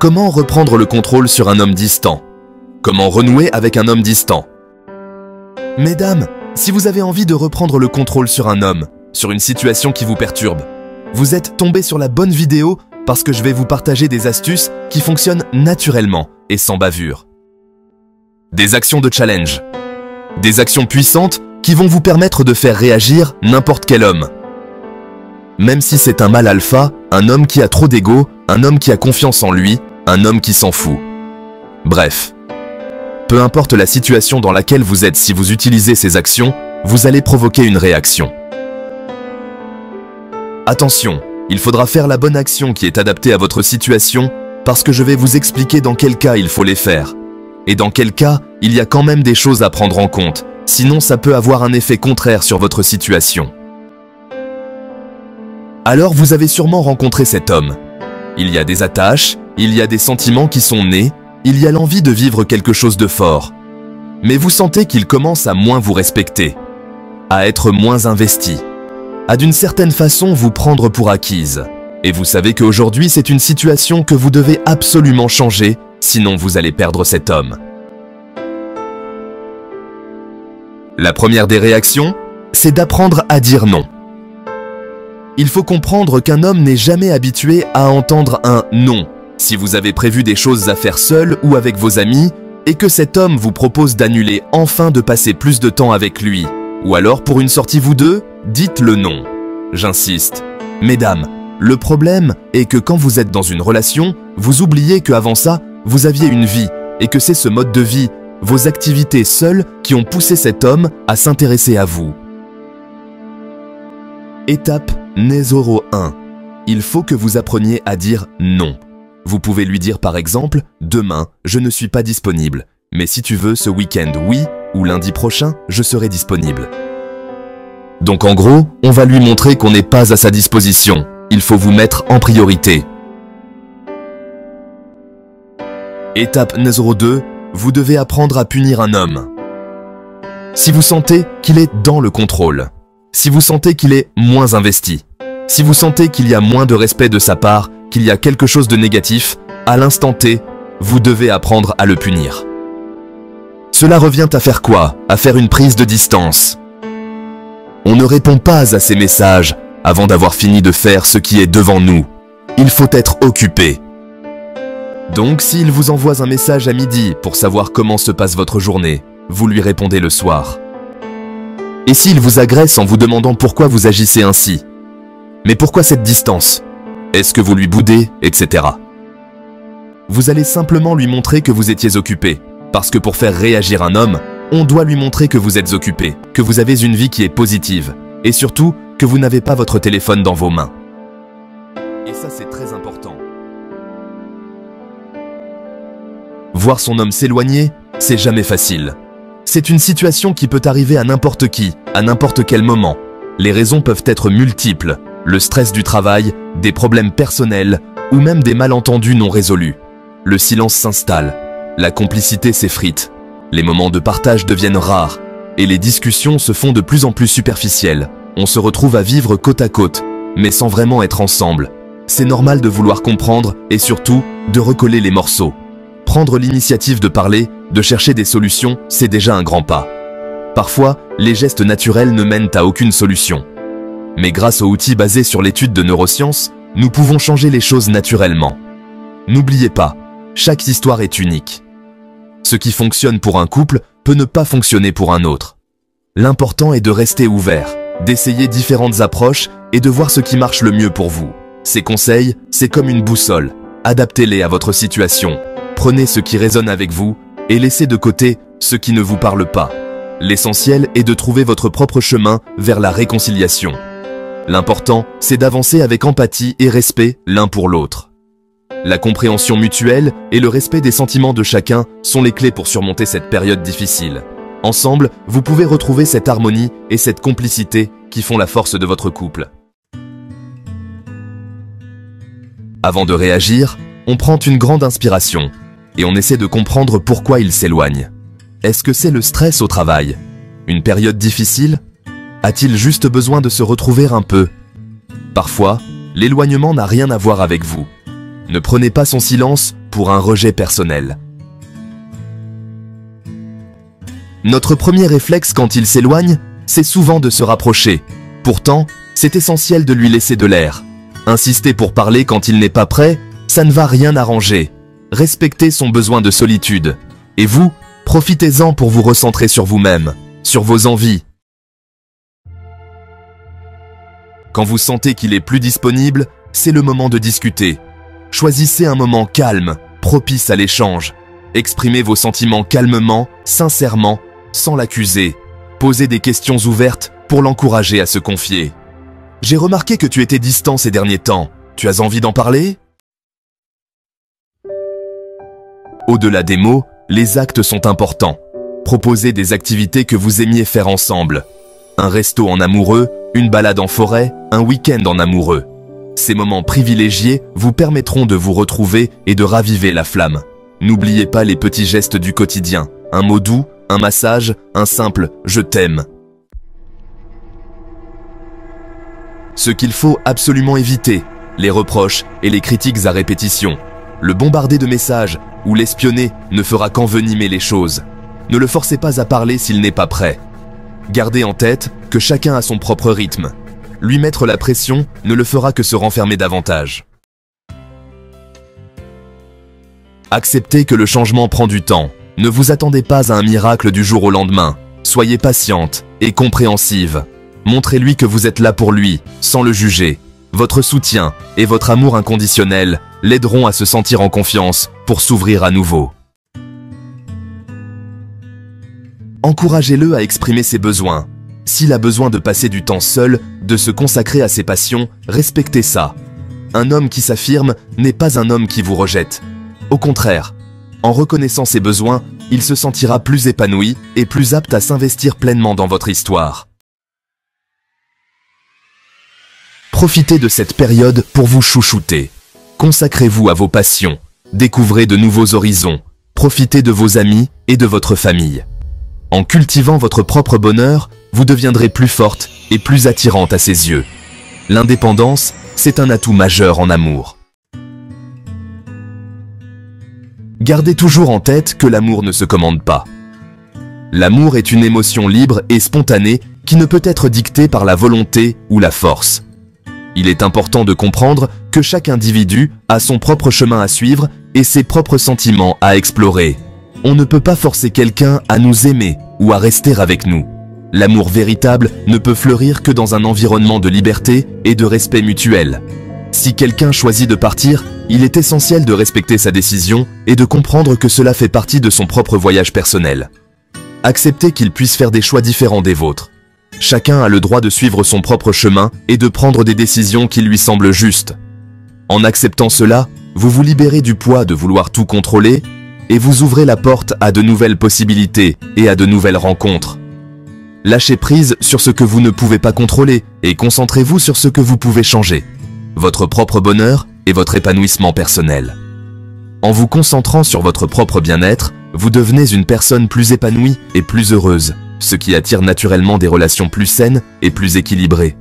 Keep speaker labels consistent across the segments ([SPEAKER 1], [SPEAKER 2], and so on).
[SPEAKER 1] Comment reprendre le contrôle sur un homme distant? Comment renouer avec un homme distant? Mesdames, si vous avez envie de reprendre le contrôle sur un homme, sur une situation qui vous perturbe, vous êtes tombé sur la bonne vidéo parce que je vais vous partager des astuces qui fonctionnent naturellement et sans bavure. Des actions de challenge. Des actions puissantes qui vont vous permettre de faire réagir n'importe quel homme. Même si c'est un mâle alpha, un homme qui a trop d'ego, un homme qui a confiance en lui, un homme qui s'en fout. Bref. Peu importe la situation dans laquelle vous êtes, si vous utilisez ces actions, vous allez provoquer une réaction. Attention, il faudra faire la bonne action qui est adaptée à votre situation parce que je vais vous expliquer dans quel cas il faut les faire. Et dans quel cas, il y a quand même des choses à prendre en compte, sinon ça peut avoir un effet contraire sur votre situation. Alors vous avez sûrement rencontré cet homme. Il y a des attaches, il y a des sentiments qui sont nés, il y a l'envie de vivre quelque chose de fort. Mais vous sentez qu'il commence à moins vous respecter, à être moins investi, à d'une certaine façon vous prendre pour acquise. Et vous savez qu'aujourd'hui c'est une situation que vous devez absolument changer, sinon vous allez perdre cet homme. La première des réactions, c'est d'apprendre à dire non. Il faut comprendre qu'un homme n'est jamais habitué à entendre un « non » si vous avez prévu des choses à faire seul ou avec vos amis et que cet homme vous propose d'annuler enfin de passer plus de temps avec lui. Ou alors pour une sortie vous deux, dites le non. J'insiste. Mesdames, le problème est que quand vous êtes dans une relation, vous oubliez qu'avant ça, vous aviez une vie et que c'est ce mode de vie, vos activités seules qui ont poussé cet homme à s'intéresser à vous. Étape numéro 1. Il faut que vous appreniez à dire non. Vous pouvez lui dire par exemple « Demain, je ne suis pas disponible, mais si tu veux ce week-end, oui, ou lundi prochain, je serai disponible. » Donc en gros, on va lui montrer qu'on n'est pas à sa disposition. Il faut vous mettre en priorité. Étape numéro 2. Vous devez apprendre à punir un homme. Si vous sentez qu'il est dans le contrôle, si vous sentez qu'il est moins investi, si vous sentez qu'il y a moins de respect de sa part, qu'il y a quelque chose de négatif, à l'instant T, vous devez apprendre à le punir. Cela revient à faire quoi? À faire une prise de distance. On ne répond pas à ces messages avant d'avoir fini de faire ce qui est devant nous. Il faut être occupé. Donc s'il vous envoie un message à midi pour savoir comment se passe votre journée, vous lui répondez le soir. Et s'il vous agresse en vous demandant pourquoi vous agissez ainsi? Mais pourquoi cette distance? Est-ce que vous lui boudez, etc. Vous allez simplement lui montrer que vous étiez occupé. Parce que pour faire réagir un homme, on doit lui montrer que vous êtes occupé, que vous avez une vie qui est positive, et surtout que vous n'avez pas votre téléphone dans vos mains. Et ça c'est très important. Voir son homme s'éloigner, c'est jamais facile. C'est une situation qui peut arriver à n'importe qui, à n'importe quel moment. Les raisons peuvent être multiples. Le stress du travail, des problèmes personnels ou même des malentendus non résolus. Le silence s'installe, la complicité s'effrite, les moments de partage deviennent rares et les discussions se font de plus en plus superficielles. On se retrouve à vivre côte à côte, mais sans vraiment être ensemble. C'est normal de vouloir comprendre et surtout de recoller les morceaux. Prendre l'initiative de parler, de chercher des solutions, c'est déjà un grand pas. Parfois, les gestes naturels ne mènent à aucune solution. Mais grâce aux outils basés sur l'étude de neurosciences, nous pouvons changer les choses naturellement. N'oubliez pas, chaque histoire est unique. Ce qui fonctionne pour un couple peut ne pas fonctionner pour un autre. L'important est de rester ouvert, d'essayer différentes approches et de voir ce qui marche le mieux pour vous. Ces conseils, c'est comme une boussole. Adaptez-les à votre situation. Prenez ce qui résonne avec vous et laissez de côté ce qui ne vous parle pas. L'essentiel est de trouver votre propre chemin vers la réconciliation. L'important, c'est d'avancer avec empathie et respect l'un pour l'autre. La compréhension mutuelle et le respect des sentiments de chacun sont les clés pour surmonter cette période difficile. Ensemble, vous pouvez retrouver cette harmonie et cette complicité qui font la force de votre couple. Avant de réagir, on prend une grande inspiration et on essaie de comprendre pourquoi il s'éloigne. Est-ce que c'est le stress au travail? Une période difficile? A-t-il juste besoin de se retrouver un peu? Parfois, l'éloignement n'a rien à voir avec vous. Ne prenez pas son silence pour un rejet personnel. Notre premier réflexe quand il s'éloigne, c'est souvent de se rapprocher. Pourtant, c'est essentiel de lui laisser de l'air. Insister pour parler quand il n'est pas prêt, ça ne va rien arranger. Respectez son besoin de solitude. Et vous, profitez-en pour vous recentrer sur vous-même, sur vos envies. Quand vous sentez qu'il est plus disponible, c'est le moment de discuter. Choisissez un moment calme, propice à l'échange. Exprimez vos sentiments calmement, sincèrement, sans l'accuser. Posez des questions ouvertes pour l'encourager à se confier. J'ai remarqué que tu étais distant ces derniers temps. Tu as envie d'en parler? Au-delà des mots, les actes sont importants. Proposez des activités que vous aimiez faire ensemble. Un resto en amoureux, une balade en forêt, un week-end en amoureux. Ces moments privilégiés vous permettront de vous retrouver et de raviver la flamme. N'oubliez pas les petits gestes du quotidien. Un mot doux, un massage, un simple « je t'aime ». Ce qu'il faut absolument éviter, les reproches et les critiques à répétition. Le bombarder de messages ou l'espionner ne fera qu'envenimer les choses. Ne le forcez pas à parler s'il n'est pas prêt. Gardez en tête que chacun a son propre rythme. Lui mettre la pression ne le fera que se renfermer davantage. Acceptez que le changement prend du temps. Ne vous attendez pas à un miracle du jour au lendemain. Soyez patiente et compréhensive. Montrez-lui que vous êtes là pour lui, sans le juger. Votre soutien et votre amour inconditionnel l'aideront à se sentir en confiance pour s'ouvrir à nouveau. Encouragez-le à exprimer ses besoins. S'il a besoin de passer du temps seul, de se consacrer à ses passions, respectez ça. Un homme qui s'affirme n'est pas un homme qui vous rejette. Au contraire, en reconnaissant ses besoins, il se sentira plus épanoui et plus apte à s'investir pleinement dans votre histoire. Profitez de cette période pour vous chouchouter. Consacrez-vous à vos passions, découvrez de nouveaux horizons, profitez de vos amis et de votre famille. En cultivant votre propre bonheur, vous deviendrez plus forte et plus attirante à ses yeux. L'indépendance, c'est un atout majeur en amour. Gardez toujours en tête que l'amour ne se commande pas. L'amour est une émotion libre et spontanée qui ne peut être dictée par la volonté ou la force. Il est important de comprendre que chaque individu a son propre chemin à suivre et ses propres sentiments à explorer. On ne peut pas forcer quelqu'un à nous aimer ou à rester avec nous. L'amour véritable ne peut fleurir que dans un environnement de liberté et de respect mutuel. Si quelqu'un choisit de partir, il est essentiel de respecter sa décision et de comprendre que cela fait partie de son propre voyage personnel. Acceptez qu'il puisse faire des choix différents des vôtres. Chacun a le droit de suivre son propre chemin et de prendre des décisions qui lui semblent justes. En acceptant cela, vous vous libérez du poids de vouloir tout contrôler et vous ouvrez la porte à de nouvelles possibilités et à de nouvelles rencontres. Lâchez prise sur ce que vous ne pouvez pas contrôler et concentrez-vous sur ce que vous pouvez changer. Votre propre bonheur et votre épanouissement personnel. En vous concentrant sur votre propre bien-être, vous devenez une personne plus épanouie et plus heureuse, ce qui attire naturellement des relations plus saines et plus équilibrées.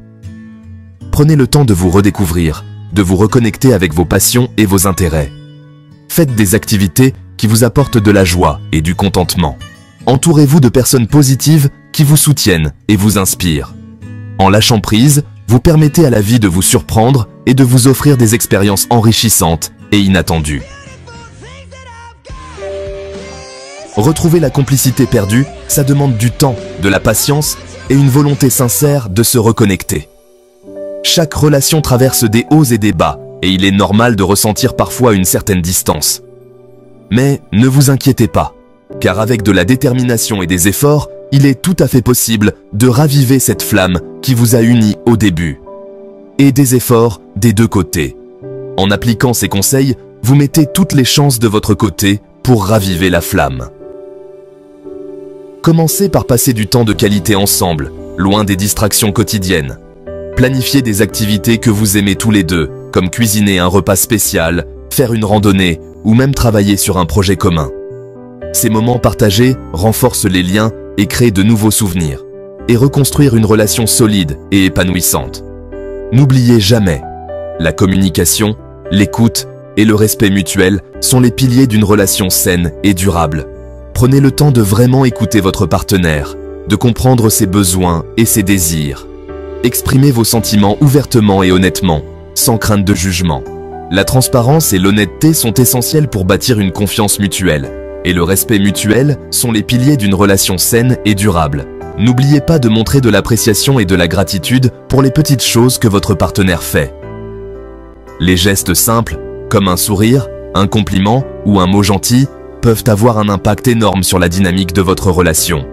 [SPEAKER 1] Prenez le temps de vous redécouvrir, de vous reconnecter avec vos passions et vos intérêts. Faites des activités qui vous apportent de la joie et du contentement. Entourez-vous de personnes positives qui vous soutiennent et vous inspirent. En lâchant prise, vous permettez à la vie de vous surprendre et de vous offrir des expériences enrichissantes et inattendues. Retrouver la complicité perdue, ça demande du temps, de la patience et une volonté sincère de se reconnecter. Chaque relation traverse des hauts et des bas, et il est normal de ressentir parfois une certaine distance. Mais ne vous inquiétez pas, car avec de la détermination et des efforts, il est tout à fait possible de raviver cette flamme qui vous a unis au début. Et des efforts des deux côtés. En appliquant ces conseils, vous mettez toutes les chances de votre côté pour raviver la flamme. Commencez par passer du temps de qualité ensemble, loin des distractions quotidiennes. Planifiez des activités que vous aimez tous les deux, comme cuisiner un repas spécial, faire une randonnée ou même travailler sur un projet commun. Ces moments partagés renforcent les liens et créent de nouveaux souvenirs, et reconstruire une relation solide et épanouissante. N'oubliez jamais, la communication, l'écoute et le respect mutuel sont les piliers d'une relation saine et durable. Prenez le temps de vraiment écouter votre partenaire, de comprendre ses besoins et ses désirs. Exprimez vos sentiments ouvertement et honnêtement, sans crainte de jugement. La transparence et l'honnêteté sont essentielles pour bâtir une confiance mutuelle, et le respect mutuel sont les piliers d'une relation saine et durable. N'oubliez pas de montrer de l'appréciation et de la gratitude pour les petites choses que votre partenaire fait. Les gestes simples, comme un sourire, un compliment ou un mot gentil, peuvent avoir un impact énorme sur la dynamique de votre relation.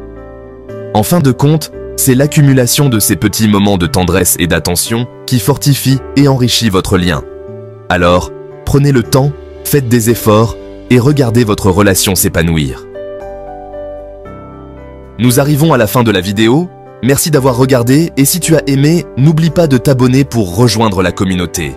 [SPEAKER 1] En fin de compte, c'est l'accumulation de ces petits moments de tendresse et d'attention qui fortifie et enrichit votre lien. Alors, prenez le temps, faites des efforts et regardez votre relation s'épanouir. Nous arrivons à la fin de la vidéo. Merci d'avoir regardé et si tu as aimé, n'oublie pas de t'abonner pour rejoindre la communauté.